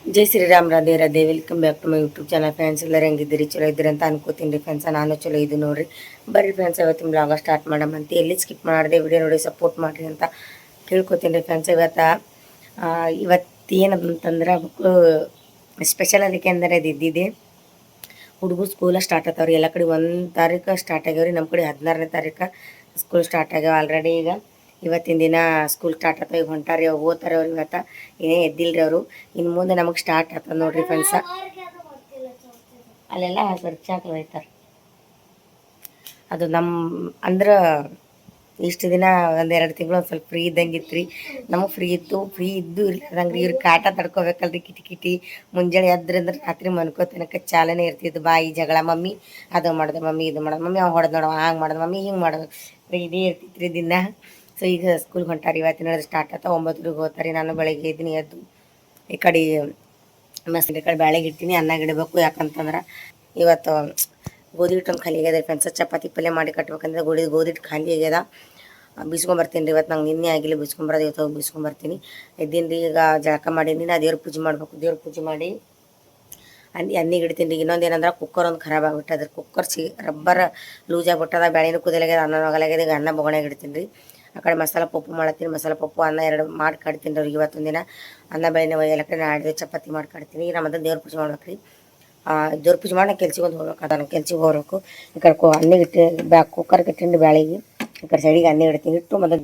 Jai Shriram Radhe Radhe welcome back to my YouTube channel friends. ಎಲ್ಲರೂ ಹೆಂಗಿದ್ದೀರಿ? ಚಲೋ ಇದ್ದೀರಿ ಅಂತ ಅನ್ಕೋತೀನಿ ರೀ ಫ್ರೆಂಡ್ಸ್. ನಾನು ಚಲೋ ಇದು ನೋಡ್ರಿ. ಬರ್ರಿ ಫ್ರೆಂಡ್ಸ್, ಇವತ್ತಿನ ಬ್ಲಾಗ ಸ್ಟಾರ್ಟ್ ಮಾಡಮಂತ ಎಲ್ಲಿ ಸ್ಕಿಪ್ ಮಾಡಿದೆ ವಿಡಿಯೋ ನೋಡಿ ಸಪೋರ್ಟ್ ಮಾಡಿರಿ ಅಂತ ಕೇಳ್ಕೊತೀನಿ ರೀ ಫ್ರೆಂಡ್ಸ್. ಇವತ್ತೇನಂತಂದ್ರೆ ಮಕ್ಕಳು ಸ್ಪೆಷಲ್ ಅದಕ್ಕೆ ಅಂದರೆ ಅದು ಇದ್ದಿದೆ. ಹುಡುಗರು ಸ್ಕೂಲ ಸ್ಟಾರ್ಟ್ ಆಗ್ತಾವ್ರಿ. ಎಲ್ಲ ಕಡೆ 1 ತಾರೀಕು ಸ್ಟಾರ್ಟ್ ಆಗ್ಯಾವ್ರಿ. ನಮ್ಮ ಕಡೆ 16ನೇ ತಾರೀಕು ಸ್ಕೂಲ್ ಸ್ಟಾರ್ಟ್ ಆಗ್ಯಾವ ಆಲ್ರೆಡಿ. ಇವತ್ತಿನ ದಿನ ಸ್ಕೂಲ್ ಸ್ಟಾರ್ಟ್ ಆಗ್ತಾವೆ. ಈಗ ಹೊಂಟಾರಿ ಅವ್ರು ಓದ್ತಾರೆ. ಅವ್ರು ಇವತ್ತು ಏನೇ ಎದ್ದಿಲ್ರಿ ಅವರು. ಇನ್ನು ಮುಂದೆ ನಮಗೆ ಸ್ಟಾರ್ಟ್ ಆಗ್ತದೆ ನೋಡ್ರಿ ಫ್ರೆಂಡ್ಸ. ಅಲ್ಲೆಲ್ಲ ಖರ್ಚಾಗ್ತದೆ ಐತಾರೆ. ಅದು ನಮ್ಮ ಅಂದ್ರೆ ಇಷ್ಟು ದಿನ 1-2 ತಿಂಗಳು ಒಂದು ಸ್ವಲ್ಪ ಫ್ರೀ ಇದ್ದಂಗೆ ಇತ್ತು ರೀ. ನಮಗೆ ಫ್ರೀ ಇದ್ದು ಇರ್ಲಾರ್ದಂಗೆ ರೀ. ಇವ್ರಿಗೆ ಕಾಟ ತಡ್ಕೋಬೇಕಲ್ರಿ. ಕಿಟಿ ಮುಂಜಾನೆ ಎದ್ರಂದ್ರೆ ರಾತ್ರಿ ಮನ್ಕೋ ತನಕ ಚಾಲನೆ ಇರ್ತಿದ್ದು. ಬಾಯಿ ಜಗಳ, ಮಮ್ಮಿ ಅದು ಮಾಡೋದು, ಮಮ್ಮಿ ಇದು ಮಾಡೋದು, ಮಮ್ಮಿ ಅವ್ನು ಹೊಡೆದು ನೋಡೋ ಹಂಗೆ ಮಾಡೋದು, ಮಮ್ಮಿ ಹಿಂಗೆ ಮಾಡೋದು ಇದೇ ಇರ್ತಿತ್ತು ರೀ ದಿನ. ಸೊ ಈಗ ಸ್ಕೂಲ್ಗೆ ಹೊಂಟಾರಿ. ಇವತ್ತಿನ ಸ್ಟಾರ್ಟ್ ಆಗ್ತಾವೆ. 9ಕ್ಕೆ ಹೋಗ್ತಾರೆ. ನಾನು ಬೆಳಗ್ಗೆ ಇದ್ದೀನಿ, ಎದ್ದು ಈ ಕಡೆ ಈ ಕಡೆ ಬ್ಯಾಳೆಗೆ ಇಡ್ತೀನಿ. ಅನ್ನ ಗಿಡಬೇಕು. ಯಾಕಂತಂದ್ರೆ ಇವತ್ತು ಗೋಧಿ ಹಿಟ್ಟೊಂದು ಖಾಲಿ ಆಗ್ಯದ ಫ್ರೆಂಡ್ಸ್. ಚಪಾತಿ ಪಲ್ಯ ಮಾಡಿ ಕಟ್ಬೇಕಂದ್ರೆ ಗೋಧಿ ಹಿಟ್ಟು ಖಾಲಿ ಆಗ್ಯದ. ಬಿಸ್ಕೊಂಬರ್ತೀನಿ ರೀ. ಇವತ್ತು ನಂಗೆ ನಿನ್ನೆ ಆಗಿಲ್ಲ ಬಿಸ್ಕೊಂಬರೋದು. ಇವತ್ತು ಹೋಗಿ ಬಿಸ್ಕೊಂಬರ್ತೀನಿ. ಎದ್ದೀನಿ ರೀ. ಈಗ ಜಳಕ ಮಾಡೀನಿ. ನಾ ದೇವ್ರ ಪೂಜೆ ಮಾಡಬೇಕು. ದೇವ್ರ ಪೂಜೆ ಮಾಡಿ ಅನ್ನಿಗೆ ಇಡ್ತೀನಿ ರೀ. ಇನ್ನೊಂದು ಏನಂದ್ರೆ ಕುಕ್ಕರ್ ಒಂದು ಖರಾಬ್ ಆಗ್ಬಿಟ್ಟು ಅದ್ರ ಕುಕ್ಕರ್ ರಬ್ಬರ್ ಲೂಸ್ ಆಗ್ಬಿಟ್ಟದ. ಬ್ಯಾಳಿನೂ ಕುದಲಾಗ್ಯದ, ಅನ್ನ ಹೋಗಲಾಗ್ಯದ. ಈಗ ಅನ್ನ ಬೊಗಣೆಗೆ ಇಡ್ತೀನಿ ರೀ. ಆ ಕಡೆ ಮಸಾಲೆ ಪಪ್ಪು ಮಾಡ್ತೀನಿ. ಮಸಾಲೆ ಪಪ್ಪು ಅನ್ನ 2 ಮಾಡಿ ಕಟ್ತೀನಿ ರೀ ಅವ್ರಿಗೆ. ಇವತ್ತೊಂದು ದಿನ ಅನ್ನ ಬೇಳೆನ ಎಲ್ಲ ಕಡೆ ನಾಡಿದೆ ಚಪಾತಿ ಮಾಡಿ ಕಟ್ತೀನಿ. ಈಗ ನಮ್ಮದು ದೇವ್ರ ಪೂಜೆ ಮಾಡ್ಬೇಕು ರೀ. ದೇವ್ರ ಪೂಜೆ ಮಾಡಿ ಕೆಲ್ಸಿಗೆ ಒಂದು ಹೋಗ್ಬೇಕು. ಅದನ್ನು ಕೆಲ್ಸಿಗೆ ಹೋಗ್ಬೇಕು. ಈ ಕಡೆ ಅನ್ನಿಗೆ ಇಟ್ಟು ಕುಕ್ಕರ್ಗೆ ಇಟ್ಟಿನಿ ಬ್ಯಾಳಿಗೆ. ಈ ಕಡೆ ಸೈಡಿಗೆ ಅನ್ನ ಇಡ್ತೀನಿ. ಇಟ್ಟು ಮೊದಲು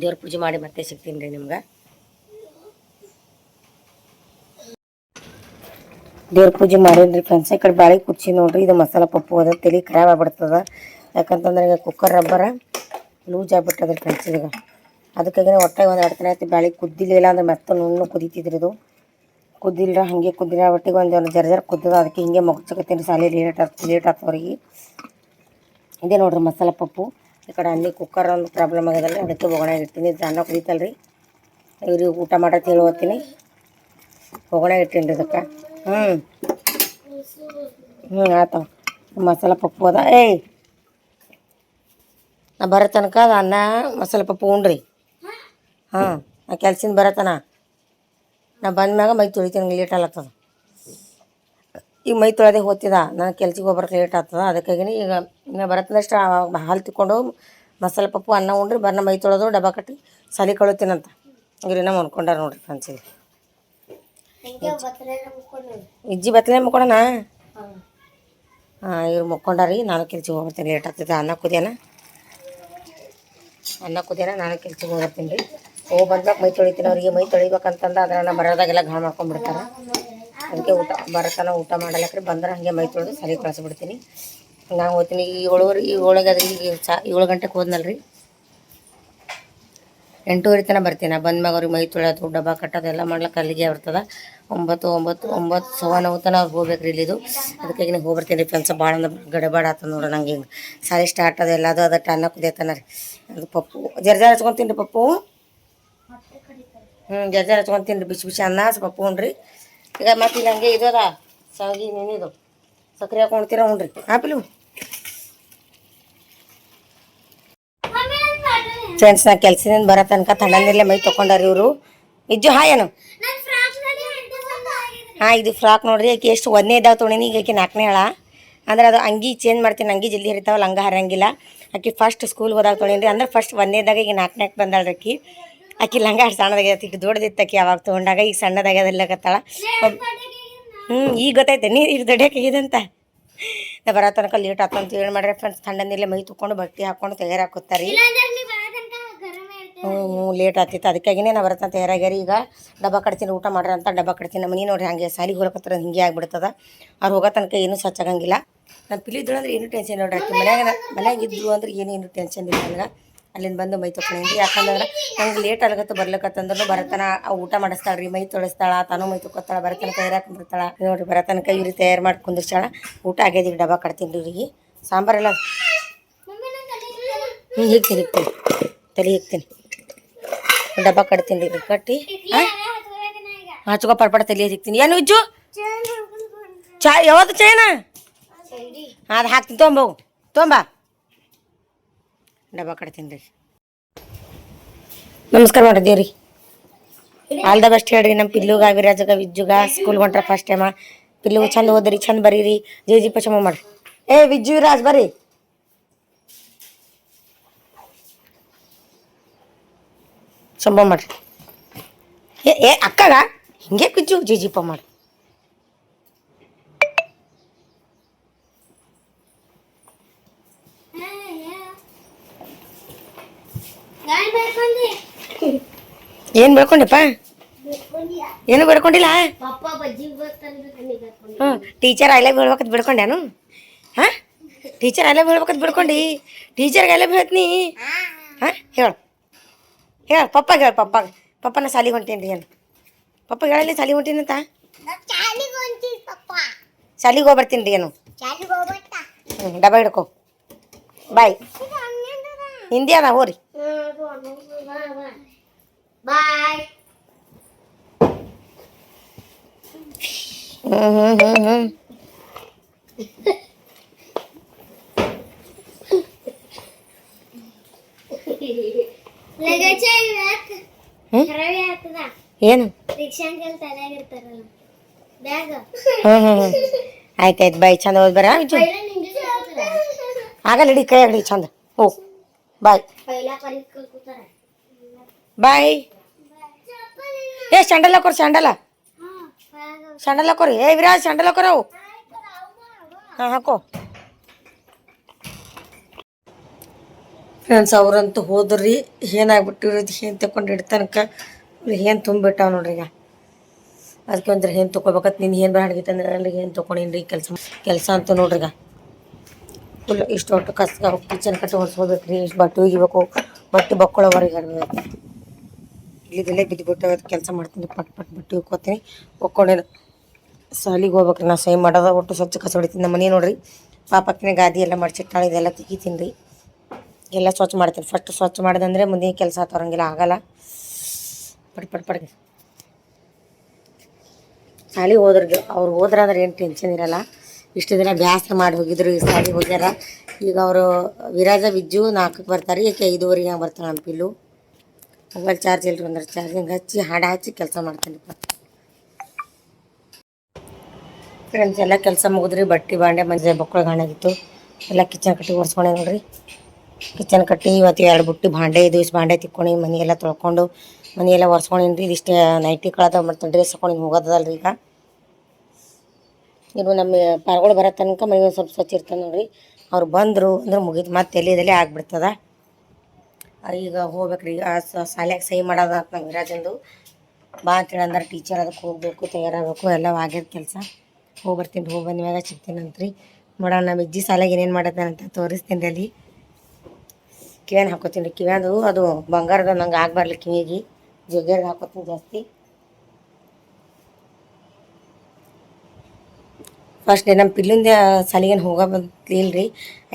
ದೇವ್ರ ಪೂಜೆ ಮಾಡಿ ಮತ್ತೆ ಸಿಗ್ತೀನಿ ರೀ ನಿಮ್ಗೆ. ದೇವ್ರ ಪೂಜೆ ಮಾಡೀನಿ ಫ್ರೆಂಡ್ಸ್. ಈ ಕಡೆ ಬ್ಯಾಳಿಗೆ ಕುಚ್ಚಿ ನೋಡ್ರಿ. ಇದು ಮಸಾಲೆ ಪಪ್ಪು ಅದ. ತಲೆ ಖರಾಬ್ ಆಗ್ಬಿಡ್ತದ. ಯಾಕಂತಂದ್ರೆ ಈಗ ಕುಕ್ಕರ್ ರಬ್ಬರ ಲೂಸ್ ಆಗ್ಬಿಟ್ಟದ್ರಿ ಫ್ರೆಂಡ್ಸ್. ಈಗ ಅದಕ್ಕಾಗಿ ಒಟ್ಟೆ 1-2 ದಿನ ಆಯ್ತು ಬ್ಯಾಳಿಗೆ ಕುದ್ದಿಲ್ಲ. ಅಂದ್ರೆ ಮತ್ತೆ ನುಣ್ಣು ಕುದೀತಿದ್ರಿ. ಇದು ಕುದ್ದಿಲ್ಲ, ಹಾಗೆ ಕುದ್ದಿಲ್ಲ. ಒಟ್ಟಿಗೆ ಒಂದು ಜರ ಕುದ್ದದ. ಅದಕ್ಕೆ ಹಿಂಗೆ ಮೊಗ್ಚಕತ್ತೀನಿ. ಸಾಲಿ ಲೇಟ್ ಆಗ್ತವ್ರಿಗೆ. ಇದೇ ನೋಡ್ರಿ ಮಸಾಲೆ ಪಪ್ಪು. ಈ ಕಡೆ ಅಲ್ಲಿ ಕುಕ್ಕರ್ ಒಂದು ಪ್ರಾಬ್ಲಮ್ ಆಗ್ಯದಲ್ಲ, ಅದಕ್ಕೆ ಬೊಗಣೆಗೆ ಇರ್ತೀನಿ. ಅನ್ನ ಕುದೀತಲ್ರಿ. ಇವ್ರಿಗೆ ಊಟ ಮಾಡಕ್ಕೆ ಹೇಳಿ ಬೊಗಣೆಗೆ ಇರ್ತೀನಿ ರೀ ಇದಕ್ಕೆ. ಆಯ್ತವ ಮಸಾಲೆ ಪಪ್ಪು ಅದ. ನಾ ಬರೋ ತನಕ ಅದು ಅನ್ನ ಮಸಾಲೆ ಪಪ್ಪು ಉಣ್ರಿ. ನಾ ಕೆಲ್ಸಿಂದ ಬರತನ ನಾ ಬಂದ್ಮ್ಯಾಗ ಮೈ ತೊಳಿತೀನಿ. ಲೇಟ್ ಆಗ್ಲತ್ತದ. ಈಗ ಮೈ ತೊಳೆದೇ ಹೋಗ್ತಿದ. ನಾನು ಕೆಲ್ಸಿಗೆ ಹೋಗ್ಬರಕ್ಕೆ ಲೇಟ್ ಆಗ್ತದ. ಅದಕ್ಕಾಗಿ ಈಗ ನಾ ಬರತ್ತದಷ್ಟು ಹಾಲು ತಿಕ್ಕೊಂಡು ಮಸಾಲೆ ಪಪ್ಪು ಅನ್ನ ಉಣ್ರಿ. ಬರ್ನ ಮೈ ತೊಳೆದು ಡಬ್ಬ ಕಟ್ಟಿ ಸಾಲಿ ಕಳೀತೀನಂತ ಇವ್ರೇನ ಮನ್ಕೊಂಡಾರ ನೋಡ್ರಿ ಫ್ರೆಂಡ್ಸ್. ಇಜ್ಜಿ ಬತ್ತಲೆ ಮುಕ್ಕೊಡೋಣ. ಇವ್ರು ಮುಕ್ಕೊಂಡಾರಿ. ನಾನು ಕೆಲ್ಸಿಗೆ ಹೋಗ್ಬರ್ತೀನಿ. ಲೇಟ್ ಆಗ್ತದೆ. ಅನ್ನ ಕುದಿಯೋಣ ನಾನು ಕೆಲ್ಸಿಗೆ ಹೋಗ್ಬರ್ತೀನಿ ರೀ. ಬಂದಾಗ ಮೈ ತೊಳಿತೀನಿ. ಅವ್ರಿಗೆ ಮೈ ತೊಳಿಬೇಕಂತಂದು ಅದನ್ನು ಬರೋದಾಗೆಲ್ಲ ಘಾಣ ಮಾಡ್ಕೊಂಡ್ಬಿಡ್ತಾರೆ. ಅದಕ್ಕೆ ಬರತನ ಊಟ ಮಾಡಲಕ್ರಿ. ಬಂದ್ರೆ ಹಾಗೆ ಮೈ ತೊಳೆದು ಸರಿ ಕಳಿಸ್ಬಿಡ್ತೀನಿ. ನಾನು ಹೋಗ್ತೀನಿ. ಈ 7 ಅದ್ರಿ. ಈಗ 7 ಗಂಟೆಗೆ ಹೋದ್ನಲ್ರಿ. 8:30 ತನಕ ಬರ್ತೀನಿ. ಬಂದ್ಮ್ಯಾಗ ಅವ್ರಿಗೆ ಮೈ ತೊಳೆಯೋದು ಡಬ್ಬ ಕಟ್ಟೋದು ಎಲ್ಲ ಮಾಡ್ಲಿಕ್ಕೆ ಅಲ್ಲಿಗೆ ಬರ್ತದೆ. 9 ತನಕ ಅವ್ರು ಹೋಗ್ಬೇಕ್ರಿ ಇಲ್ಲಿದು. ಅದಕ್ಕಾಗಿ ನೀವು ಹೋಗ್ಬರ್ತೀನಿ ರೀ ಫ್ರೆಂಡ್ಸ್. ಭಾಳ ಅಂದ್ರೆ ಗಡಬಾಡ ಆತದ ನೋಡ್ರಿ. ನಂಗೆ ಹಿಂಗೆ ಸಾರಿ ಸ್ಟಾರ್ಟ್ ಅದು ಎಲ್ಲದು ಅದಕ್ಕೆ ಅನ್ನ ಕುದಿಯತನ ರೀ. ಅದು ಪಪ್ಪು ಜರ ಹಚ್ಕೊತೀನಿ ರೀ. ಪಪ್ಪು ಜರ ಹಚ್ಕೊತೀನಿ ರೀ. ಬಿಸಿ ಅನ್ನ ಪಪ್ಪು ಉಣ್ರಿ. ಈಗ ಮತ್ತೆ ಇಲ್ಲಿ ಹಂಗೆ ಇದು ಅದ ಶಾವಿಗೆ ನೆನಿದು ಸಕ್ಕರೆ ಹಾಕೊಂಡ್ತೀರ ಉಣ್ರಿ. ಆಪಿಲು ಫ್ರೆಂಡ್ಸ್, ನಾ ಕೆಲ್ಸದಿಂದ ಬರೋ ತನಕ ತಣ್ಣನಿರಲೇ ಮೈ ತೊಗೊಂಡಾರಿ ಇವರು. ಇಜ್ಜು ಏನು ಇದು ಫ್ರಾಕ್ ನೋಡ್ರಿ. ಆಕೆ ಎಷ್ಟು 1ನೇ ಇದ್ದಾವೆ ತೊಗೊಂಡಿನಿ. ಈಗ ಆಕೆ 4ನೇ ಹೇಳ. ಅಂದ್ರೆ ಅದು ಅಂಗಿ ಚೇಂಜ್ ಮಾಡ್ತೀನಿ. ಅಂಗಿ ಜಲ್ದಿ ಹರಿತಾವಲ್ಲ, ಹಂಗೆ ಹರಿಯಂಗಿಲ್ಲ. ಆಕೆ ಫಸ್ಟ್ ಸ್ಕೂಲ್ಗೆ ಹೋದಾಗ ತೊಗೊಂಡಿನಿ. ಅಂದ್ರೆ ಫಸ್ಟ್ 1ನೇದಾಗ ಈಗ 4ನೇಗೆ ಬಂದಾಳ್ರಿ. ಆಕೆ ಲಂಗ ಸಣ್ಣದಾಗ್ಯದ. ಈಗ ದೊಡ್ಡದಿತ್ತು ಆಕೆ ಯಾವಾಗ ತೊಗೊಂಡಾಗ. ಈಗ ಸಣ್ಣದಾಗ್ಯದಲ್ಲಕತ್ತಾಳ. ಈಗ ಗೊತ್ತೈತೆ ನೀ ಇದು ದೊಡ್ಡಕ್ಕಾಗಿದಂತ. ನಾ ಬರೋ ತನಕ ಲೇಟ್ ಆಗ್ತಂತ ಹೇಳಿ ಮಾಡ್ರಿ ಫ್ರೆಂಡ್ಸ್. ತಣ್ಣನಿರಲೇ ಮೈ ತೊಗೊಂಡು ಬಟ್ಟೆ ಹಾಕ್ಕೊಂಡು ತಯಾರಾಕೋತಾರೆ. ಲೇಟ್ ಆಗ್ತಿತ್ತು. ಅದಕ್ಕಾಗಿನೇ ನಾ ಬರತ್ತಂತ ತಯಾರಾಗ್ಯಾರಿ. ಈಗ ಡಬ್ಬ ಕಟ್ತೀನಿ. ಊಟ ಮಾಡ್ರಿ ಅಂತ ಡಬ್ಬ ಕಟ್ತೀನಿ. ನಮ್ಮ ಮನೆ ನೋಡ್ರಿ ಹಂಗೆ ಸಾಲಿಗೆ ಹೋಗಕತ್ತಾರ. ಹಿಂಗೆ ಆಗ್ಬಿಡ್ತದ. ಅವ್ರು ಹೋಗೋ ತನಕ ಏನೂ ಸ್ವಚ್ಛಾಗಂಗಿಲ್ಲ. ನಾನು ಪಿಲಿದ್ರು ಅಂದ್ರೆ ಏನೂ ಟೆನ್ಷನ್ ನೋಡ್ರಿ. ಆಕೆ ಮನ್ಯಾಗ ಇದ್ರು ಅಂದ್ರೆ ಏನೇನು ಟೆನ್ಷನ್ ಇಲ್ಲ ನನಗೆ. ಅಲ್ಲಿಂದ ಬಂದು ಮೈ ತೊಗೊಂಡು. ಯಾಕಂದ್ರೆ ನಂಗೆ ಲೇಟ್ ಬರ್ಲಕತ್ತಂದ್ರೂ ಬರತನ ಊಟ ಮಾಡಿಸ್ತಾಳ್ರಿ. ಮೈ ತೊಳಿಸ್ತಾಳ. ತಾನು ಮೈ ತೊಗೊತಾಳ. ಬರತನ ತಯಾರಾಗಿ ಕುಂದಿರ್ತಾಳ ನೋಡ್ರಿ. ಬರತನಕ ಇವ್ರಿಗೆ ತಯಾರು ಮಾಡಿ ಕುಂದಿರ್ತಾಳ. ಊಟ ಆಗ್ಯದ. ಈಗ ಡಬ್ಬ ಕಟ್ತೀನಿ ರೀ ಇವ್ರಿಗೆ. ಸಾಂಬಾರೆಲ್ಲ ಹಿಗ್ತೀನಿ ತಲೆ ಹಿಗ್ತೀನಿ. ಡಬ್ಬ ಕಟ್ತೀನಿ ರೀ. ಕಟ್ಟಿ ಹಚ್ಕೋ ಪಡ್ಪಡ ತಲೆ ಸಿಗ್ತೀನಿ. ಏನು ಇಜ್ಜು ಚಾ ಯಾವತ್ತು ಚಾಯ್ನಾ ಅದು ಹಾಕ್ತೀನಿ. ತೊಂಬಾ ಡಬ್ಬ ಕಟ್ತೀನಿ ರೀ. ನಮಸ್ಕಾರ ಮಾಡಿದ್ದೀವ್ರಿ. ಆಲ್ ದ ಬೆಸ್ಟ್ ಹೇಳ್ರಿ ನಮ್ಮ ಪಿಲ್ಲುಗ ವಿರಾಜಗ ವಿಜ್ಜುಗ ಸ್ಕೂಲ್ ಹೊಂಟ್ರ ಫಸ್ಟ್ ಟೈಮ. ಪಿಲ್ಲುಗ ಚಂದ ಓದ್ರಿ, ಚಂದ ಬರೀರಿ, ಜಿ ಪಚಮ ಮಾಡ್ರಿ. ವಿಜ್ಜು ವಿರಾಜ್ ಬರ್ರಿ. ಸಂಭ ಮಾಡ್ರಿ. ಅಕ್ಕಗ ಹಿಂಗೆ ವಿಜ್ಜು ಜಿಪ ಮಾಡ್ರಿ. ಏನ್ ಬೆಳ್ಕೊಂಡಪ್ಪ? ಏನು ಬೆಳ್ಕೊಂಡಿಲ್ಲ. ಹ್ಞೂ ಟೀಚರ್ ಅಲ್ಲೇ ಬೀಳ್ಬೇಕತ್ ಬಿಡ್ಕೊಂಡ್ಯಾನು. ಹಾಂ ಟೀಚರ್ ಅಲ್ಲೇ ಬೀಳ್ಬೇಕತ್ ಬಿಡ್ಕೊಂಡು ಟೀಚರ್ಗೆ ಅಲ್ಲೇ ಬೀಳ್ತೀನಿ. ಹಾಂ ಹೇಳು ಪಪ್ಪಾಗ ಹೇಳು. ಪಪ್ಪನ ಸಾಲಿಗೆ ಹೊಂಟೇನ್ರಿ ಏನು ಪಪ್ಪಗೆ ಹೇಳಲ್ಲಿ ಸಾಲಿಗೆ ಹೊಂಟೀನಿ ಅಂತ. ಸಾಲಿಗೆ ಹೋಗ್ಬರ್ತೀನಿ ರೀ ಏನು. ಡಬ್ಬ ಹಿಡ್ಕೊ ಬಾಯ್. ಹಿಂದಿ ಅದ ಹೋರಿ. ಬಾಯ್. ಏನು ಆಯ್ತಾಯ್ತು ಬಾಯ್. ಚಂದ ಹೋದ್ ಬರ ಆಗಲ್ಲ ಹಿಡಿ ಕೈ ಆಗಡಿ ಚಂದ. ಓ ಬಾಯ್ ಬಾಯ್. ಸ್ಯಾಂಡಲ್ ಹಾಕೋರಿ ಸ್ಯಾಂಡಲ್ ಹಾಕೋರಿ. ವಿರಾಜ್ ಸ್ಯಾಂಡಲ್ ಹಾಕೋರವು. ಹಾಂ ಹಾಕೋ. ಫ್ರೆಂಡ್ಸ್ ಅವ್ರಂತೂ ಹೋದ್ರಿ. ಏನಾಗ್ಬಿಟ್ಟಿರೋದು ಏನು ತಗೊಂಡು ಇಡ್ತನಕ ಏನು ತುಂಬಿಟ್ಟಾವ ನೋಡ್ರಿ. ಈಗ ಅದಕ್ಕೆ ಒಂದ್ರೆ ಏನು ತೊಗೊಬೇಕತ್ ನೀನು ಏನು ಬರಾಡಿಗೆ ಅಂದ್ರೆ ಅಲ್ಲಿಗೆ ಏನು ತೊಗೊಂಡಿನ್ರಿ. ಕೆಲಸ ಅಂತೂ ನೋಡ್ರಿ. ಈಗ ಫುಲ್ ಇಷ್ಟು ಒಟ್ಟು ಕಸ ಕಿಚನ್ ಕಟ್ಟಿ ಹೊಡ್ಸ್ಕೋಬೇಕು ರೀ. ಇಷ್ಟು ಬಟ್ಟೆ ಒಗಿಬೇಕು, ಬಟ್ಟೆ ಬಕ್ಕೊಳ್ಳೋವರೆಗೆ ಇಲ್ಲಿದೆಲ್ಲೇ ಬಿದ್ದುಬಿಟ್ಟು ಕೆಲಸ ಮಾಡ್ತೀನಿ. ಪಟ್ ಬಟ್ಟೆ ಉಕ್ಕೋತೀನಿ. ಒಕ್ಕೊಂಡೇನು ಸಾಲಿಗೆ ಹೋಗ್ಬೇಕ್ರಿ. ನಾ ಸೈ ಮಾಡೋದ ಒಟ್ಟು ಸ್ವಚ್ಛ ಕಸ ಹೊಡಿತೀನಿ. ನಮ್ಮ ಮನೆ ನೋಡ್ರಿ ಪಾಪಕ್ಕಿನ ಗಾದಿ ಎಲ್ಲ ಮಡ್ಚಿಟ್ಟಾಳೆ. ಇದೆಲ್ಲ ತೆಗಿತೀನಿ ರೀ. ಎಲ್ಲ ಸ್ವಚ್ಛ ಮಾಡ್ತೀನಿ. ಫಸ್ಟ್ ಸ್ವಚ್ಛ ಮಾಡಿದಂದರೆ ಮುಂದೆ ಕೆಲಸ ತರಂಗಿಲ್ಲ, ಆಗಲ್ಲ. ಪಟ್ ಸಾಲಿಗೆ ಹೋದ್ರಿಗೆ ಅವ್ರು ಹೋದ್ರಂದ್ರೆ ಏನು ಟೆನ್ಷನ್ ಇರಲ್ಲ. ಇಷ್ಟು ದಿನ ಬ್ಯಾಸರ ಮಾಡಿ ಹೋಗಿದ್ರು, ಈ ಸಾಲಿಗೆ ಹೋಗ್ಯಾರ. ಈಗ ಅವರು ವಿರಾಜ ವಿಜ್ಜು 4ಕ್ಕೆ ಬರ್ತಾರೆ. ಏಕೆ 5:15 ಹಂಗೆ ಬರ್ತಾಳೆ. ನಮ್ಮ ಪಿಲ್ಲು ಮೊಬೈಲ್ ಚಾರ್ಜ್ ಇಲ್ಲರಿ ಅಂದ್ರೆ ಚಾರ್ಜಿಂಗ್ ಹಚ್ಚಿ ಹಾಡು ಹಚ್ಚಿ ಕೆಲಸ ಮಾಡ್ತೀನಿ. ಫ್ರೆಂಡ್ಸ್ ಎಲ್ಲ ಕೆಲಸ ಮುಗಿದ್ರಿ. ಬಟ್ಟೆ ಬಾಂಡೆ ಮಂಜೆ ಬಕ್ಕಳು ಗಾಣಾಗಿತ್ತು. ಎಲ್ಲ ಕಿಚನ್ ಕಟ್ಟಿ ಒರೆಸ್ಕೊಂಡೆ ನೋಡ್ರಿ. ಕಿಚನ್ ಕಟ್ಟಿ ಇವತ್ತು 2 ಬುಟ್ಟಿ ಭಾಂಡೆ ಇದು. ಇಷ್ಟು ಭಾಂಡೆ ತಿಕ್ಕೊಂಡು ಮನೆಯೆಲ್ಲ ತೊಳ್ಕೊಂಡು ಮನೆಯೆಲ್ಲ ಒರೆಸ್ಕೊಂಡಿನಿ ರೀ. ಇದಿಷ್ಟೇ ನೈಟಿ ಕಳೆದ ಮತ್ತು ಡ್ರೆಸ್ ಹಾಕೊಂಡು ಹೋಗೋದಲ್ರಿ. ಈಗ ಇನ್ನು ನಮ್ಮ ಪಾರ್ಗಳು ಬರೋ ತನಕ ಮನೆ ಸ್ವಲ್ಪ ಸ್ವಚ್ಛ ಇರ್ತದೆ ನೋಡ್ರಿ. ಅವ್ರು ಬಂದರು ಅಂದ್ರೆ ಮುಗಿದು ಮತ್ತೆ ಎಲ್ಲಿದೆಲ್ಲೇ ಆಗಿಬಿಡ್ತದ. ಈಗ ಹೋಗ್ಬೇಕ್ರಿ. ಈಗ ಶಾಲ್ಯಾಗ ಸಹಿ ಮಾಡೋದ ಅಂತ ನಮ್ಮ ವಿರಾಜಂದು ಬಾ ಅಂತೇಳಿ ಅಂದ್ರೆ ಟೀಚರ್ ಅದಕ್ಕೆ ಹೋಗಬೇಕು, ತಯಾರಾಗಬೇಕು. ಎಲ್ಲ ಆಗ್ಯದ ಕೆಲಸ. ಹೋಗ್ಬರ್ತೀನಿ. ಬಂದ ಮ್ಯಾಗ ಸಿಗ್ತೀನಂತ್ರಿ. ನೋಡೋಣ ನಮ್ಮ ಅಜ್ಜಿ ಶಾಲೆಗೆ ಏನೇನು ಮಾಡತ್ತಾನಂತ ತೋರಿಸ್ತೀನಿ ರೀ. ಅಲ್ಲಿ ಕಿವ್ಯಾನ ಹಾಕೋತೀನಿ ರೀ. ಕಿವ್ಯಾದು ಅದು ಬಂಗಾರದ ನಂಗೆ ಆಗಬಾರ್ಲಿ ಕಿವಿಗೆ. ಜಗ್ಗರ್ಗೆ ಹಾಕೋತೀನಿ ಜಾಸ್ತಿ. ಫಸ್ಟ್ ನಮ್ಮ ಪಿಲ್ಲಿಂದ ಸಾಲಿಗೇನು ಹೋಗೋ ಬಂತಿಲ್ಲ ರೀ.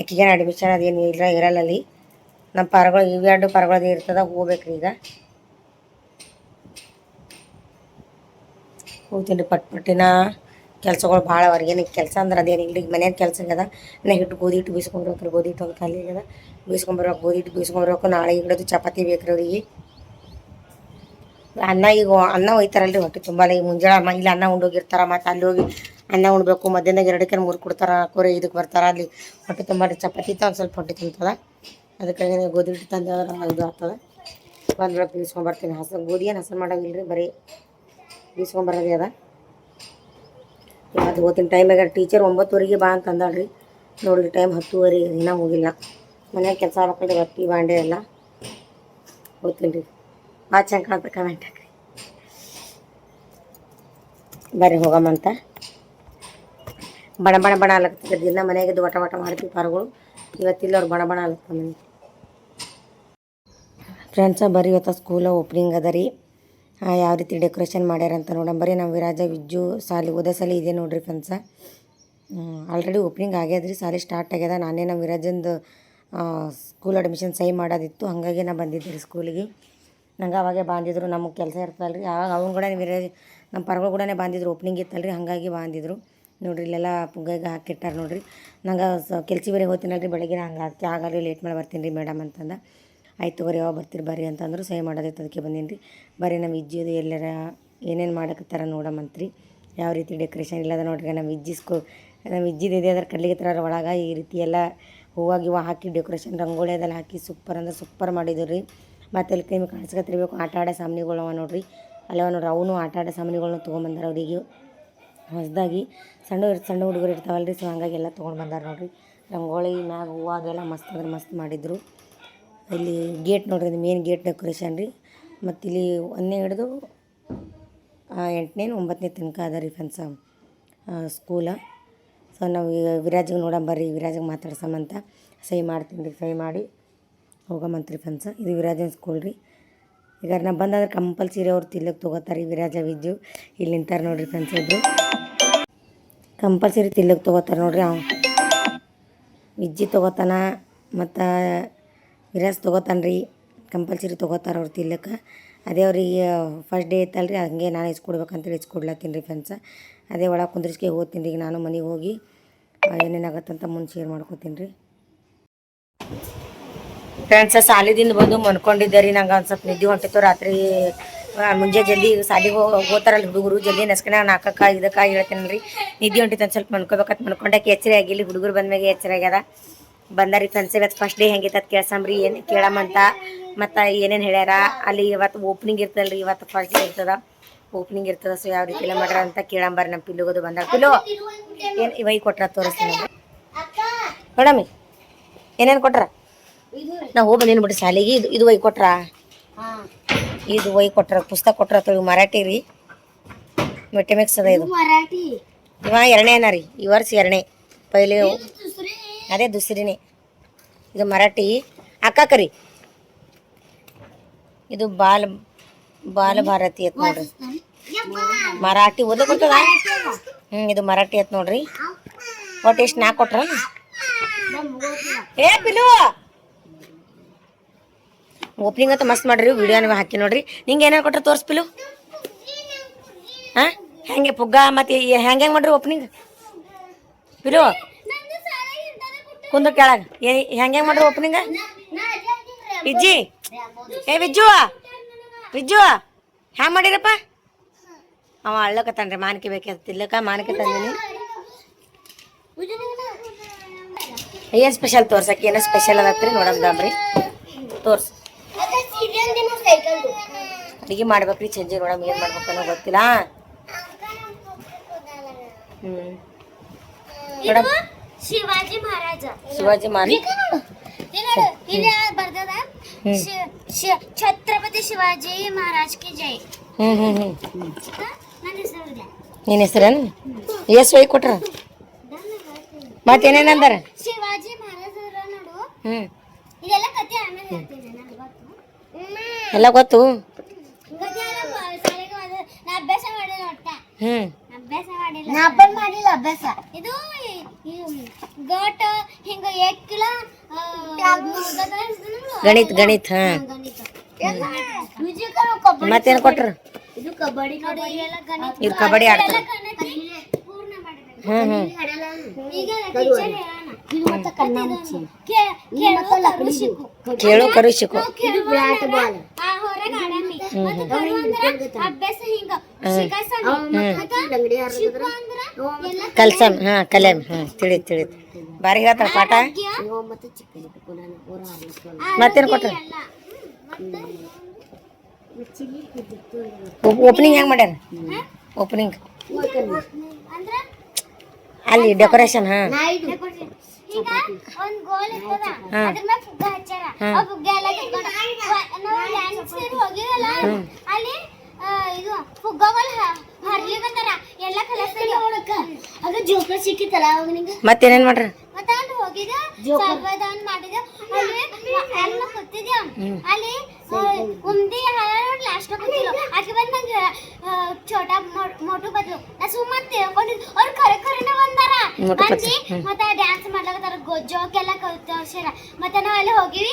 ಆಕೆಗೇನು ಅಡ್ಮಿಷನ್ ಅದೇನು ಇರಲ್ಲ ಅಲ್ಲಿ. ನಮ್ಮ ಪಾರ್ಗಳು ಇವೆರಡು ಪಾರ್ಗಳದ್ದು ಇರ್ತದೆ. ಹೋಗ್ಬೇಕ್ರಿ. ಈಗ ಹೋಗ್ತೀನಿ ರೀ. ಪಟ್ಟಿನ ಕೆಲಸಗಳು ಭಾಳ ಹೊರಗೇನಿಗೆ ಕೆಲಸ ಅಂದ್ರೆ ಅದೇನಿಲ್ಲ. ಈಗ ಮನೇಲಿ ಕೆಲಸ ಆಗ್ಯದ. ಹಿಟ್ಟು ಗೋಧಿ ಹಿಟ್ಟು ಬೀಸ್ಕೊಂಡ್ಬರ್ಬೇಕು. ಗೋಧಿ ಹಿಟ್ಟು ಒಂದು ಖಾಲಿ ಆಗ್ಯದ. ಬೀಸ್ಕೊಂಬರ್ಬೇಕು. ಗೋಧಿ ಹಿಟ್ಟು ಬೀಸ್ಕೊಂಬರ್ಬೇಕು. ನಾಳೆ ಹಿಡಿದು ಚಪಾತಿ ಬೇಕು ರೀ ಅವ್ರಿಗೆ. ಅನ್ನ ಒಯ್ತಾರಲ್ರಿ ಹೊಟ್ಟೆ ತುಂಬಾಲಿ. ಮುಂಜಾನೆ ಇಲ್ಲಿ ಅನ್ನ ಉಂಡೋಗಿರ್ತಾರೆ. ಮತ್ತು ಅಲ್ಲಿ ಹೋಗಿ ಅನ್ನ ಉಣ್ಬೇಕು. ಮಧ್ಯಾಹ್ನದಾಗ 2ಕ್ಕೆ 3 ಕೊಡ್ತಾರೆ. 4 5ಕ್ಕೆ ಬರ್ತಾರೆ. ಅಲ್ಲಿ ಹೊಟ್ಟೆ ತುಂಬ ಚಪಾತಿ ಒಂದು ಸ್ವಲ್ಪ ಹೊಟ್ಟೆ ತುಂಬ್ತದೆ. ಅದಕ್ಕಾಗಿ ಗೋಧಿ ಹಿಟ್ಟು ತಂದು ಇದು ಆಗ್ತದೆ. ಬಂದು ಬೀಸ್ಕೊಂಬರ್ತೀನಿ. ಗೋಧಿ ಏನು ಹಸನು ಮಾಡೋಂಗಿಲ್ಲ ರೀ. ಬರೀ ಬೀಸ್ಕೊಂಬರೋದೇ ಅದ. ಇವತ್ತು ಹೋಗ್ತೀನಿ. ಟೈಮ್ ಆಗ್ಯಾರ. ಟೀಚರ್ 9:00ಗೆ ಬಾ ಅಂತ ಅಂದಾಳ್ರಿ. ನೋಡಿರಿ ಟೈಮ್ 10:30 ಇನ್ನೂ ಹೋಗಿಲ್ಲ. ಮನ್ಯಾಗ ಕೆಲಸ ಆಗ್ಬೇಕಂದ್ರೆ ಬಟ್ಟೆ ಬಾಂಡೆ ಎಲ್ಲ ಹೋಗ್ತೀನಿ ರೀ. ಭಾಳ ಚಂದ ಕಾಣುತ್ತೆ. ಕಮೆಂಟ್ ಹಾಕಿ ಬರ್ರಿ ಹೋಗಮ್ಮಂತ. ಬಣ ಅಲಕ್ತದೆ. ದಿನ ಮನೆಯಾಗಿದ್ದು ವಟ ಮಾಡ್ತೀವಿ ಪಾರ್ಗಳು. ಇವತ್ತಿಲ್ಲ ಅವ್ರು ಬಣ ಅಲಕ್ತ ಮನೆ. ಫ್ರೆಂಡ್ಸ ಬರ್ರಿ ಇವತ್ತು ಸ್ಕೂಲ ಓಪನಿಂಗ್ ಅದ ರೀ. ಯಾವ ರೀತಿ ಡೆಕೋರೇಷನ್ ಮಾಡ್ಯಾರಂತ ನೋಡೋಣ ಬರ್ರಿ. ನಾವು ವಿರಾಜ ವಿಜ್ಜು ಸಾಲಿ ಓದೋ ಸಾಲಿ ಇದೆ ನೋಡ್ರಿ ಫ್ರೆಂಡ್ಸ. ಆಲ್ರೆಡಿ ಓಪನಿಂಗ್ ಆಗ್ಯದ್ರಿ. ಸಾಲಿ ಸ್ಟಾರ್ಟ್ ಆಗ್ಯದ. ನಾನೇ ನಮ್ಮ ವಿರಾಜಂದು ಸ್ಕೂಲ್ ಅಡ್ಮಿಷನ್ ಸಹಿ ಮಾಡೋದಿತ್ತು. ಹಾಗಾಗಿ ನಾನು ಬಂದಿದ್ದೆ ರೀ ಸ್ಕೂಲಿಗೆ. ನಂಗೆ ಅವಾಗೆ ಬಂದಿದ್ರು. ನಮಗೆ ಕೆಲಸ ಇರ್ತಲ್ಲ ರೀ. ಆವಾಗ ಅವ್ನು ಕೂಡ ವಿರಾಜ್ ನಮ್ಮ ಪರ್ಗಳು ಕೂಡ ಬಂದಿದ್ರು. ಓಪನಿಂಗ್ ಇತ್ತಲ್ರಿ. ಹಾಗಾಗಿ ಬಂದಿದ್ರು ನೋಡ್ರಿ. ಇಲ್ಲೆಲ್ಲ ಪುಗ್ಗಗೆ ಹಾಕಿಟ್ಟಾರೆ ನೋಡ್ರಿ. ನಂಗೆ ಕೆಲ್ಸ ಬೇರೆ ಹೋಗ್ತೀನಲ್ರಿ ಬೆಳಗ್ಗೆ. ಹಂಗೆ ಆಗಲ್ಲ ಲೇಟ್ ಮಾಡಿ ಬರ್ತೀನಿ ರೀ ಮೇಡಮ್ ಅಂತಂದ. ಆಯ್ತು ತಗೋರಿ ಯಾವಾಗ ಬರ್ತೀರಿ ಬರ್ರಿ ಅಂತಂದ್ರು ಸಹಿ ಮಾಡೋದೈತೆ ಅದಕ್ಕೆ ಬಂದೀನಿ ರೀ. ಬರ್ರಿ ನಮ್ಮ ಇಜ್ಜಿದು ಎಲ್ಲರ ಏನೇನು ಮಾಡಕತ್ತಾರ ನೋಡಮಂತ್ರಿ. ಯಾವ ರೀತಿ ಡೆಕೋರೇಷನ್ ಇಲ್ಲದ ನೋಡ್ರಿ ನಮ್ಮ ಇಜ್ಜಿದು ಇದೆ ಅದ್ರ ಕಡ್ಲಿಗೆ ಥರ ಒಳಗೆ ಈ ರೀತಿ ಎಲ್ಲ ಹೂವು ಗಿವ ಹಾಕಿ ಡೆಕೋರೇಷನ್ ರಂಗೋಲಿ ಅದೆಲ್ಲ ಹಾಕಿ ಸೂಪರ್ ಅಂದ್ರೆ ಸೂಪರ್ ಮಾಡಿದ್ರು ರೀ. ಮತ್ತು ಅಲ್ಲಿ ಕೈ ಕಾಣಿಸ್ಕೊತಿರ್ಬೇಕು ಆಟ ಆಡೋ ಸಾಮಾನುಗಳವ ನೋಡ್ರಿ. ಅಲ್ಲವ ನೋಡ್ರಿ ಅವನು ಆಟ ಆಡೋ ಸಾಮಾನುಗಳನ್ನ ತೊಗೊಂಬಂದಾರ ಅವರಿಗೆ ಹೊಸದಾಗಿ. ಸಣ್ಣ ಹುಡುಗರು ಇರ್ತಾವಲ್ಲ ರೀ, ಸೊ ಹಂಗಾಗಿ ಎಲ್ಲ ತೊಗೊಂಡು ಬಂದಾರ ನೋಡ್ರಿ. ರಂಗೋಲಿ ಮ್ಯಾಗ ಹೂವು ಅದೆಲ್ಲ ಮಸ್ತ್ ಅಂದ್ರೆ ಮಸ್ತ್ ಮಾಡಿದರು. ಇಲ್ಲಿ ಗೇಟ್ ನೋಡ್ರಿ, ಇದು ಮೇನ್ ಗೇಟ್ ಡೆಕೋರೇಷನ್ ರೀ. ಮತ್ತು ಇಲ್ಲಿ 1ನೇ ಹಿಡಿದು 8ನೇ 9ನೇ ತನಕ ಅದ ರೀ ಫ್ರೆಂಡ್ಸ ಸ್ಕೂಲ. ಸೊ ನಾವು ಈಗ ವಿರಾಜಿಗೆ ನೋಡಂಬರ್ರಿ, ವಿರಾಜಿಗೆ ಮಾತಾಡ್ಸಮಂತ ಸಹಿ ಮಾಡ್ತೀನಿ ರೀ. ಸಹಿ ಮಾಡಿ ಹೋಗಮಂತ್ರಿ ಫ್ರೆಂಡ್ಸ. ಇದು ವಿರಾಜನ್ ಸ್ಕೂಲ್ ರೀ. ಈಗ ನಾವು ಬಂದಾದ್ರೆ ಕಂಪಲ್ಸರಿ ಅವ್ರು ತಿಲ್ಲಕ್ಕೆ ತೊಗೋತಾರೆ. ವಿರಾಜ ವಿಜ್ಜು ಇಲ್ಲಿ ನಿಂತಾರೆ ನೋಡ್ರಿ ಫ್ರೆಂಡ್ಸ್. ಇಬ್ಬರು ಕಂಪಲ್ಸರಿ ತಿಲ್ಲಕ್ಕೆ ತೊಗೋತಾರೆ ನೋಡ್ರಿ. ವಿಜ್ಜಿ ತೊಗೋತಾನ ಮತ್ತು ವಿರಾಜ್ ತೊಗೋತಾನೆ ರೀ. ಕಂಪಲ್ಸರಿ ತೊಗೋತಾರೆ ಅವ್ರು ತಿಲ್ಲಕ್ಕೆ. ಅದೇ ಅವ್ರಿಗೆ ಫಸ್ಟ್ ಡೇ ಇತ್ತಲ್ಲ ರೀ, ಹಂಗೆ ನಾನು ಇಸ್ಕೊಡ್ಬೇಕಂತೇಳಿ ಇಸ್ಕೊಡ್ಲತ್ತೀನಿ ರೀ ಫ್ರೆಂಡ್ಸ. ಅದೇ ಒಳಗೆ ಕುಂದ್ರಿಸ್ಕೆ ಹೋಗ್ತೀನಿ ರೀ. ಈಗ ನಾನು ಮನೆಗೆ ಹೋಗಿ ಏನೇನಾಗತ್ತಂತ ಮುಂದೆ ಶೇರ್ ಮಾಡ್ಕೋತೀನಿ ರೀ ಫ್ರೆಂಡ್ಸ. ಸಾಲಿದಿಂದ ಬಂದು ಮನ್ಕೊಂಡಿದ್ದೆ ರೀ. ನಂಗೆ ಒಂದು ಸ್ವಲ್ಪ ನಿದ್ದೆ ಹೊಂಟಿತ್ತು ರಾತ್ರಿ. ಮುಂಜೆ ಜಲ್ದಿ ಸಾಲಿಗೆ ಹೋಗ್ತಾರಲ್ಲ ಹುಡುಗರು, ಜಲ್ದಿ ನೆಸ್ಕನ 4 ಹೇಳ್ತೇನೆ ರೀ. ನಿದ್ದೆ ಹೊಂಟಿತ್ತು ಒಂದು ಸ್ವಲ್ಪ ಮನ್ಕೋಬೇಕಂತ ಮನ್ಕೊಂಡಾಕೆ ಎಚ್ಚರ ಆಗಿಲ್ಲ. ಹುಡುಗರು ಬಂದ್ಮೇಲೆ ಎಚ್ಚರ ಆಗ್ಯದ. ಬಂದಾರಿ ಫ್ರೆಂಡ್ಸ್. ಇವತ್ತು ಫಸ್ಟ್ ಡೇ ಹೆಂಗಿತ್ತು ಅದು ಕೇಳ್ಸಂಬ್ರಿ, ಏನು ಕೇಳಮಂತ. ಮತ್ತು ಏನೇನು ಹೇಳ್ಯಾರ ಅಲ್ಲಿ. ಇವತ್ತು ಓಪನಿಂಗ್ ಇರ್ತಲ್ಲ ರೀ, ಇವತ್ತು ಫಸ್ಟ್ ಡೇ ಇರ್ತದ, ಓಪನಿಂಗ್ ಇರ್ತದೆ. ಸೊ ಯಾವ ರೀತಿ ಎಲ್ಲ ಮಾಡ್ಯಾರ ಅಂತ ಕೇಳಂಬಾರಿ. ನಮ್ಮ ಪಿಲ್ಲುಗೋದು ಬಂದಾಗ ಪಿಲ್ಲು ಏನು ಇವೈ ಕೊಟ್ರ ತೋರಿಸ್ತೀನಿ ನೋಡಮ್ಮಿ ಏನೇನು ಕೊಟ್ರ. ನಾವು ಹೋಗಿ ಬಂದೇನು ಬಿಡ್ರಿ ಶಾಲೆಗೆ. ಇದು ಒಯ್ ಕೊಟ್ರ, ಇದು ಒಯ್ ಕೊಟ್ರ, ಪುಸ್ತಕ ಕೊಟ್ರ. ಇವು ಮರಾಠಿ ರೀ, ಮೆಟಮಿಕ್ಸ್ ಅದ. ಇದು ಇವ 2ನೇ ಅನ್ನ ರೀ, ಈ ವರ್ಷ 2ನೇ. ಪೈಲೆ ಅದೇ ದುಸರಿನೇ. ಇದು ಮರಾಠಿ ಅಕ್ಕ ಕರಿ. ಇದು ಬಾಲ ಭಾರತಿ ಅತ್ ನೋಡ್ರಿ. ಮರಾಠಿ ಓದಕ್ಕೆ ಕೊಡ್ತದ. ಇದು ಮರಾಠಿ ಅತ್ ನೋಡ್ರಿ. ಒಟ್ಟು ಎಷ್ಟು 4 ಕೊಟ್ರ. ಏ ಪಿಲು ಓಪನಿಂಗ್ ಅಂತ ಮಸ್ತ್ ಮಾಡ್ರಿ. ವಿಡಿಯೋ ನೀವು ಹಾಕಿ ನೋಡ್ರಿ. ನಿಂಗೆ ಏನೇನು ಕೊಟ್ರೆ ತೋರ್ಸ್ ಪಿಲು. ಹಾಂ ಹೆಂಗೆ ಪುಗ್ಗ ಮತ್ತು ಹೆಂಗೆ ಮಾಡ್ರಿ ಓಪನಿಂಗ್ ಪಿಲು. ಕುಂದ್ರ ಕೆಳಗೆ ಹೆಂಗೆ ಮಾಡ್ರಿ ಓಪನಿಂಗ. ವಿಜ್ಜಿ ವಿಜ್ಜು ಹ್ಯಾಂಗ ಮಾಡಿರಪ್ಪ. ಅವ ಅಳ್ಳಕತ್ತಾನ್ರಿ. ಮಾನ್ಕಿ ಬೇಕಿಲ್ಲಕ ಮಾನ್ಕಿ ತಂದಿನಿ. ಏನು ಸ್ಪೆಷಲ್ ತೋರ್ಸಕ್ಕೆ, ಏನೋ ಸ್ಪೆಷಲ್ ಅದತ್ರಿ ನೋಡಮ್ರಿ. ತೋರ್ಸು. ಅಡುಗೆ ಮಾಡ್ಬೇಕ್ರಿ ಸಂಜೆ. ನೋಡಮ್ ಏನು ಮಾಡ್ಬೇಕನ್ನೋ ಗೊತ್ತಿಲ್ಲ. ಮೇಡಮ್ ಶಿವಾಜಿ ಮಹಾರಾಜ ಛತ್ರಪತಿ ಶಿವಾಜಿ ಮಹಾರಾಜ್ ಕಿ ಜೈ. ನಿನ್ನ ಹೆಸರೇನು? ಎಷ್ಟು ಒಯ್ ಕೊಟ್ರ? ಮತ್ತೇನೇನಂದಾರ? ಶಿವಾಜಿ ಮಹಾರಾಜ ನೋಡು. ಇದೆಲ್ಲ ಕಥೆ ಆಮೇಲೆ ಹೇಳ್ತೀನಿ. ಎಲ್ಲ ಗೊತ್ತು. ಅಭ್ಯಾಸ ಮಾಡಿಲ್ಲ. ಅಭ್ಯಾಸ ಇದು ಗಟ ಹಿಂಗ ಏಕ್ಲ ಗಣಿತ. ಮತ್ತೇನು ಕೊಟ್ರ? ಇದು ಕಬಡ್ಡಿ. ಇದು ಕಬಡ್ಡಿ ಆಡ್ತಾರ. ಕೇಳು ಕರು ಶಿಕು. ಕಲ್ಸಮ್ ಕಲ್ಯಾಮ್ ತಿಳಿದ್ ಬಾರಿ ಹೇಳ್ತಾರ ಪಾಠ. ಮತ್ತೇನು ಕೊಟ್ರ? ಓಪನಿಂಗ್ ಹೆಂಗ್ ಮಾಡ್ಯಾರ? ಓಪನಿಂಗ್ ಅಲ್ಲಿ ಡೆಕೋರೇಷನ್. ಈಗ ಒಂದು ಗೋಲ್ ಇರ್ತದ, ಅದ್ರ ಮೇಲೆ ಫುಗ್ಗ ಹಚ್ಚಾರ. ಆ ಫುಗ್ಗ ಎಲ್ಲ ನಾವು ಡ್ಯಾನ್ಸ್ ಹೋಗಿವಲ್ಲ, ಅಲ್ಲಿ ಇದು ಫುಗ್ಗಗಳು ಹರ್ಲಿಕತ್ತಾರ ಎಲ್ಲ ಕಲಸಲ್ಲಿ ಒಳಕ. ಆಗ ಜೋಕ ಸಿಕ್ಕಿತಲ್ಲ ಅವಾಗ ನಿಂಗೆ. ಮತ್ತೇನೇನ್ ಮಾಡ್ರ? ಮತ್ತೆ ಅಲ್ಲಿ ಹೋಗಿದ ಸರ್ವದಾನ್ ಮಾಡಿದ. ಅಲ್ಲಿ ಎಲ್ಲ ಕೂತಿದ್ಯ. ಅಲ್ಲಿ ಉಮ್ದಿ ಹಲವಾರು ಲಾಸ್ಟ್ ಕೂತಿಲ್ಲ. ಆಕೆ ಬಂದ್ ನಂಗೆ ಛೋಟಾ ಮೋಟು ಬದ್ಲು ನಾ ಸುಮ್ಮನೆ ತಿಳ್ಕೊಂಡಿದ್ದು. ಅವ್ರು ಖರೆ ಬಂದಾರ. ಬಂದು ಮತ್ತೆ ಡ್ಯಾನ್ಸ್ ಮಾಡ್ಲಕತ್ತಾರ. ಜೋಕೆಲ್ಲ ತೋರ್ಸ್ಯಾರ. ಮತ್ತೆ ನಾವ್ ಅಲ್ಲಿ ಹೋಗಿ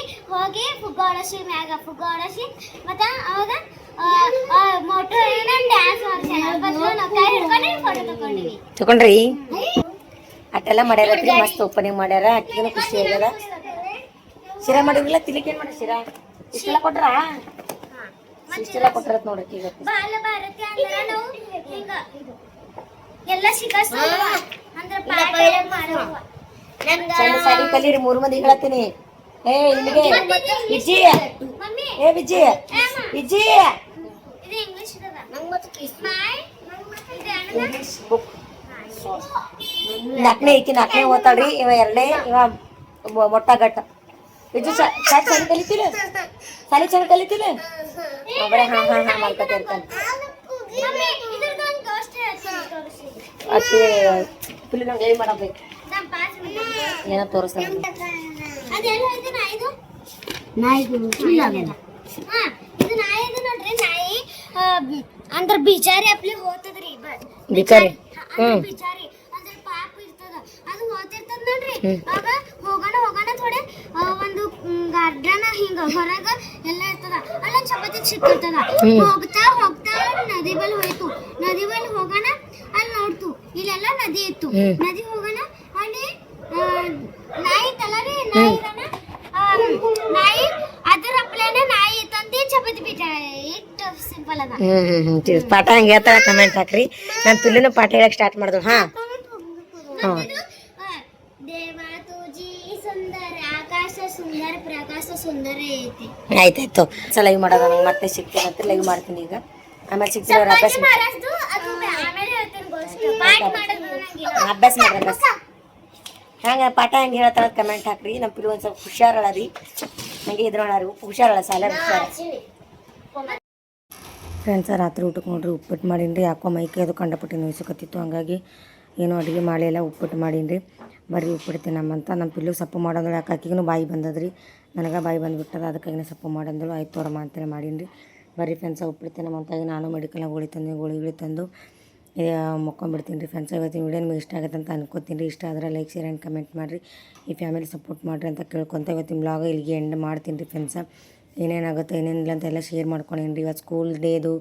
ಫುಗ್ಗ ಹೊಡಸಿ ಮ್ಯಾಗ ಫುಗ್ಗ ಹೊಡಸಿ ಮತ್ತೆ ಅವಾಗ ಮೋಟು ಡ್ಯಾನ್ಸ್ ಮಾಡ್ಸ್ಯಾರ. ಬದ್ಲು ನಾವು ಕೈ ಹಿಡ್ಕೊಂಡು ಫೋಟೋ ತಗೊಂಡ್ರಿ. ಅಟ್ಟೆಲ್ಲ ಮಾಡ್ಯಾರ. ಮಸ್ತ್ ಓಪನಿಂಗ್ ಮಾಡ್ಯಾರ. ಅಕ್ಕಿಗೂ ಖುಷಿ ಆಗ್ಯದ. ಶಿರಾ ಮಾಡಿದ್ರಲ್ಲ ತಿಲಿಕೇನ್ ಮಾಡಿ ಶಿರಾ ಇಷ್ಟೆಲ್ಲ ಕೊಟ್ರಾ ಇಷ್ಟೆಲ್ಲ ಕೊಟ್ಟಿರತ್ ನೋಡ್ರಿ ಈಗ ಬಾಲ ಭಾರತಿ ಅಂದ್ರೆ ನಾವು ಹಿಂಗ ಇದು ಎಲ್ಲ ಸಿಗಸ್ತದ ಅಂದ್ರೆ ಪಾಠ ಮಾಡವ ಚಂದ ಸಾಲಿ ಕಲೀರಿ 3 ಮಂದಿ ಹೇಳತ್ತೀನಿ ಏ ಇಲ್ಲಿಗೆ ವಿಜಿ ಮಮ್ಮಿ ಏ ವಿಜಿ ವಿಜಿ ಇದು ಇಂಗ್ಲಿಷ್ ಇದ ನಂಗೆ ಮತ್ತೆ ಮೈ ಇದು ಇಂಗ್ಲಿಷ್ ಬುಕ್ ನಾಲ್ಕನೇ ಓದ್ತಾಳ್ರಿ ಇವ ಎರಡನೇ ಇವ ಮೊಟ್ಟ ಗಟ್ಟ ವಿಜು ಸಾಲಿ ಕಲಿತೀರ ಸಾಲಿ ಕಲಿತೀರ ಬರೀ ಹಾ ಮಾಡ್ಕೊತ ಇರ್ತಾನೆ ಮಮ್ಮಿ ಇದ್ರದ್ದು ಒಂದು ಗೋಸ್ಟ್ ತೋರಿಸಿ ಅಕ್ಕಿ ಫಿಲ್ಮ್ ಲೈವ್ ಮಾಡಬೇಕು ನಮ್ಮ ಪಾಸ್ ಏನೋ ತೋರಿಸ್ತಾನೆ ಅದೆಲ್ಲ ಇದು ನಾಯಿದು ಇಲ್ಲ ಹಾ ಇದು ನಾಯಿ ಇದು ನೋಡ್ರಿ ನಾಯಿ ಅಂದ್ರ ಬಿಚಾರಿ ಅಪ್ಲಿ ಹೋಗ್ತದ್ರಿ ಬಿಚಾರಿ ಬಿಚಾರಿ ಅಂದ್ರೆ ಪಾಪ ಇರ್ತದ ಅದು ಹೋಗ್ತಿರ್ತದ ನೋಡ್ರಿ ಆಗ ಹೋಗೋಣ ಥೋಡೆ ಒಂದು ಗಾರ್ಡನ್ ಹಿಂಗ ಹೊರಗ ಎಲ್ಲ ಇರ್ತದ ಅಲ್ಲ ಚಪಾತಿ ಸಿಕ್ಕಿರ್ತದ ಹೋಗ್ತಾ ನದಿ ಬಲ್ ಹೋಯ್ತು ನದಿ ಬಲ್ ಹೋಗೋಣ ಅಲ್ಲಿ ನೋಡ್ತು ಇಲ್ಲೆಲ್ಲ ನದಿ ಇತ್ತು ನದಿ ಹೋಗೋಣ ಅಲ್ಲಿ ನಾಯಿ ತಲರಿ ನಾಯಿ ಅದರ ಅಪ್ಲೇನೆ ನಾಯಿ ತಂದಿ ಚಪಾತಿ ಬಿಟ್ಟ ಇಟ್ಟು ಸಿಂಪಲ್ ಅದ ಪಾಠ ಹಂಗೆ ಹೇಳ್ತಾಳೆ ಕಮೆಂಟ್ ಹಾಕ್ರಿ ನಾನು ಪಿಲ್ಲುನು ಪಾಠ ಹೇಳಕ್ ಸ್ಟಾರ್ಟ್ ಮಾಡಿದ್ರು ದೇವ ತುಜಿ ಸುಂದರ ಆಕಾಶ ಸುಂದರ ಪ್ರಕಾಶ ಸುಂದರ ಐತಿ ಆಯ್ತಾಯ್ತು ಲೈವ್ ಮಾಡೋದ ನಂಗೆ ಮತ್ತೆ ಸಿಗ್ತೀನಿ ಅಂತ ಲೈವ್ ಮಾಡ್ತೀನಿ ಈಗ ಆಮೇಲೆ ಸಿಗ್ತೀನಿ ಅವ್ರ ಅಭ್ಯಾಸ ಮಹಾರಾಜ್ದು ಅದು ಆಮೇಲೆ ಹೇಳ್ತೀನಿ ಗೋಸ್ಟ್ ಪಾಠ ಮಾಡೋದು ನಂಗಿಲ್ಲ ಅಭ್ಯಾಸ ಮಾಡ್ರಿ ಅಭ್ಯಾಸ ಹಂಗೆ ಪಾಠ ಹೆಂಗೆ ಹೇಳ್ತಾಳ ಕಮೆಂಟ್ ಹಾಕ್ರಿ ನಮ್ಮ ಪಿಲ್ಲು ಒಂದು ಸ್ವಲ್ಪ ಹುಷಾರಳ ರೀ ಹಂಗೆ ಇದ್ರೊಳರಿ ಹುಷಾರಳ ಸಾಲ ಹುಷಾರ ಫ್ರೆಂಡ್ಸ ರಾತ್ರಿ ಊಟಕ್ಕೆ ನೋಡ್ರಿ ಉಪ್ಪಿಟ್ಟು ಮಾಡೀನಿ ಯಾಕೋ ಮೈಕೈ ಅದು ಕಂಡಪಟ್ಟು ನೋಯ್ಸಕತ್ತಿತ್ತು ಹಂಗಾಗಿ ಏನೋ ಅಡುಗೆ ಮಾಡಿಲ್ಲ ಉಪ್ಪಿಟ್ಟು ಮಾಡೀನಿ ರೀ ಬರ್ರಿ ಉಪ್ಪಿಟ್ಟು ತಿನ್ನಮ್ಮಂತ ನಮ್ಮ ಪಿಲ್ಲು ಸಪ್ಪು ಮಾಡೋದು ಯಾಕೆ ಆಕಿಗೂ ಬಾಯಿ ಬಂದದ್ರಿ ನನಗೆ ಬಾಯಿ ಬಂದುಬಿಟ್ಟದ ಅದಕ್ಕಾಗಿ ಸಪ್ಪು ಮಾಡಂದಳು ಆಯ್ತು ತೋರಮ್ಮ ಅಂತೇಳಿ ಮಾಡೀನಿ ರೀ ಬರ್ರಿ ಫ್ರೆಂಡ್ಸ ಉಪ್ಪಿಟ್ಟು ತಿನ್ನಮ್ಮಂತಾಗಿ ನಾನು ಮೆಡಿಕಲ್ನಾಗ ಗೋಳಿ ತಂದು ಮುಕ್ಕೊಂಬಿಡ್ತೀನಿ ರೀ ಫ್ರೆಂಡ್ಸ್ ಇವತ್ತಿನ ವೀಡಿಯೋ ನಿಮಗೆ ಇಷ್ಟ ಆಗುತ್ತೆ ಅಂತ ಅನ್ಕೋತೀನಿ ರೀ ಇಷ್ಟ ಆದರೆ ಲೈಕ್ ಶೇರ್ ಆ್ಯಂಡ್ ಕಮೆಂಟ್ ಮಾಡಿರಿ ಈ ಫ್ಯಾಮಿಲಿ ಸಪೋರ್ಟ್ ಮಾಡಿರಿ ಅಂತ ಕೇಳ್ಕೊತ ಇವತ್ತಿನ ಬ್ಲಾಗ್ ಇಲ್ಲಿಗೆ ಎಂಡ್ ಮಾಡ್ತೀನಿ ರೀ ಫ್ರೆಂಡ್ಸ ಏನೇನಾಗುತ್ತೆ ಏನೇನಿಲ್ಲ ಅಂತ ಎಲ್ಲ ಶೇರ್ ಮಾಡ್ಕೊಂಡೇನಿ ರೀ ಇವತ್ತು ಸ್ಕೂಲ್ ಡೇದು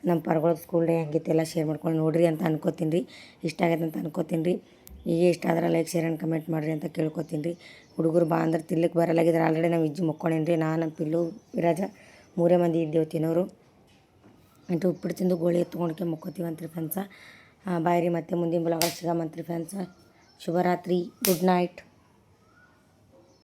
ನಮ್ಮ ಪರ್ಗಳದ್ದು ಸ್ಕೂಲ್ ಡೇ ಹಂಗಿತ್ತು ಎಲ್ಲ ಶೇರ್ ಮಾಡ್ಕೊಂಡು ನೋಡಿರಿ ಅಂತ ಅನ್ಕೋತೀನಿ ರೀ ಇಷ್ಟ ಆಗೈತೆ ಅಂತ ಅನ್ಕೋತೀನಿ ರೀ ಈಗ ಇಷ್ಟ ಆದ್ರೆ ಲೈಕ್ ಶೇರ್ ಆ್ಯಂಡ್ ಕಮೆಂಟ್ ಮಾಡಿರಿ ಅಂತ ಕೇಳ್ಕೊತೀನಿ ರೀ ಹುಡುಗರು ಬಾ ಅಂದ್ರೆ ತಿನ್ಲಿಕ್ಕೆ ಬರಲಾಗಿದ್ರೆ ಆಲ್ರೆಡಿ ನಾವು ಇಜ್ಜಿ ಮುಕ್ಕೊಂಡೇನಿ ರೀ ನಾನು ಪಿಲ್ಲು ವಿರಾಜ 3 ಮಂದಿ ಇದ್ದೇವೆ ತಿನ್ನೋರು ಅಂಟು ಉಪ್ಪಿಟ್ಟು ತಿಂದು ಗೋಳಿ ಎತ್ಕೊಂಡ್ಕೆ ಮುಕ್ಕೋತೀವಂತ್ರಿ ಫ್ರೆಂಡ್ಸ ಬಾಯ್ ರೀ ಮತ್ತೆ ಮುಂದಿನ ಬ್ಲಾಗ್ ಸಿಗಮಂತ್ರಿ ಫ್ರೆಂಡ್ಸ ಶುಭರಾತ್ರಿ ಗುಡ್ ನೈಟ್